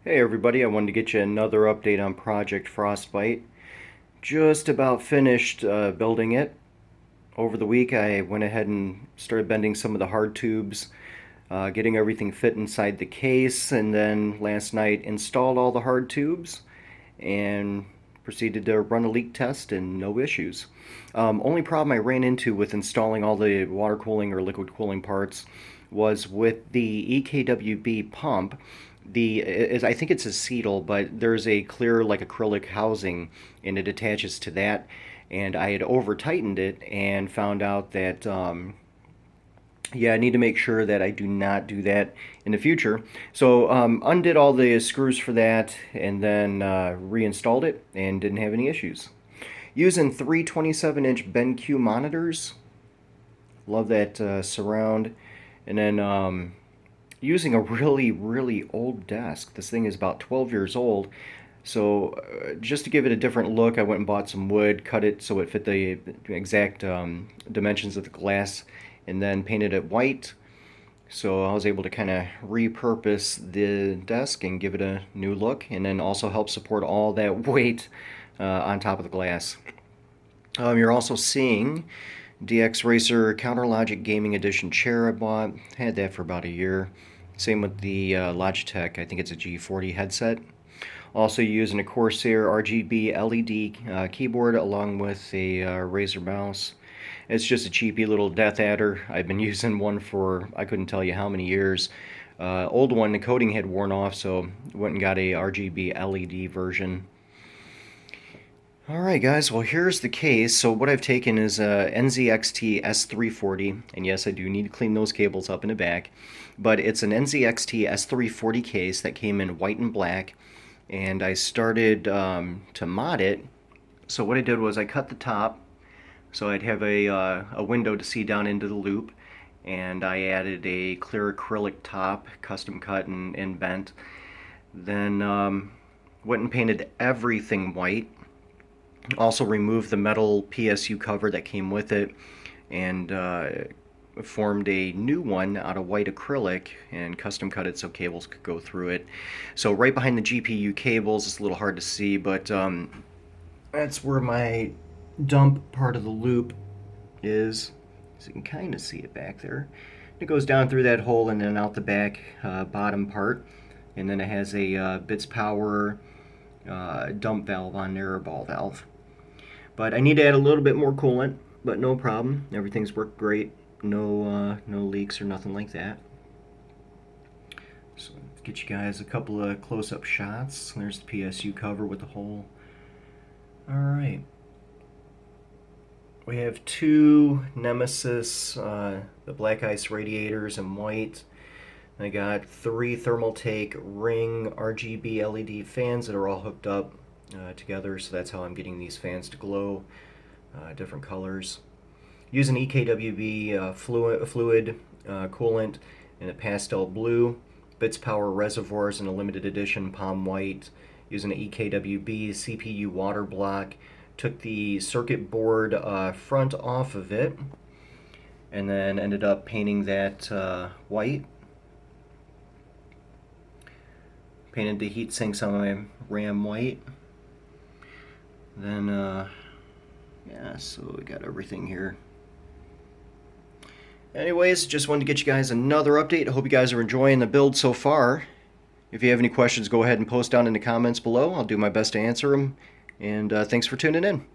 Hey everybody, I wanted to get you another update on Project Frostbyte. Just about finished building it. Over the week I went ahead and started bending some of the hard tubes, getting everything fit inside the case, and then last night installed all the hard tubes and proceeded to run a leak test and no issues. Only problem I ran into with installing all the water cooling or liquid cooling parts was with the EKWB pump. I think it's acetal, but there's a clear like acrylic housing and it attaches to that. And I had over tightened it and found out that yeah, I need to make sure that I do not do that in the future. So undid all the screws for that and then reinstalled it and didn't have any issues. Using three 27-inch BenQ monitors. Love that surround. And then using a really old desk. This thing is about 12 years old. So just to give it a different look, I went and bought some wood, cut it so it fit the exact dimensions of the glass, and then painted it white. So I was able to kind of repurpose the desk and give it a new look, and then also help support all that weight on top of the glass. You're also seeing DX Racer Counterlogic Gaming Edition chair I bought. Had that for about a year. Same with the Logitech, I think it's a G40 headset. Also using a Corsair RGB LED keyboard along with a Razer mouse. It's just a cheapy little Death Adder. I've been using one for I couldn't tell you how many years. Old one, the coating had worn off, so went and got a RGB LED version. Alright guys, well here's the case. So what I've taken is a NZXT S340, and yes, I do need to clean those cables up in the back, but it's an NZXT S340 case that came in white and black, and I started to mod it. So what I did was I cut the top, so I'd have a window to see down into the loop, and I added a clear acrylic top, custom cut and bent. Then went and painted everything white. Also removed the metal PSU cover that came with it and formed a new one out of white acrylic and custom cut it so cables could go through it. So right behind the GPU cables, it's a little hard to see, but that's where my dump part of the loop is. So you can kind of see it back there. It goes down through that hole and then out the back bottom part. And then it has a bits power dump valve on there, or ball valve. But I need to add a little bit more coolant, but no problem. Everything's worked great. No leaks or nothing like that. So let's get you guys a couple of close-up shots. There's the PSU cover with the hole. Alright. We have two Nemesis, the black ice radiators in white. I got three Thermaltake ring RGB LED fans that are all hooked up together, so that's how I'm getting these fans to glow different colors. Using EKWB fluid coolant in a pastel blue, bits power reservoirs in a limited edition palm white. Using an EKWB CPU water block, took the circuit board front off of it, and then ended up painting that white. Painted the heat sinks on my RAM white. Then, yeah, so we got everything here. Anyways, just wanted to get you guys another update. I hope you guys are enjoying the build so far. If you have any questions, go ahead and post down in the comments below. I'll do my best to answer them. And thanks for tuning in.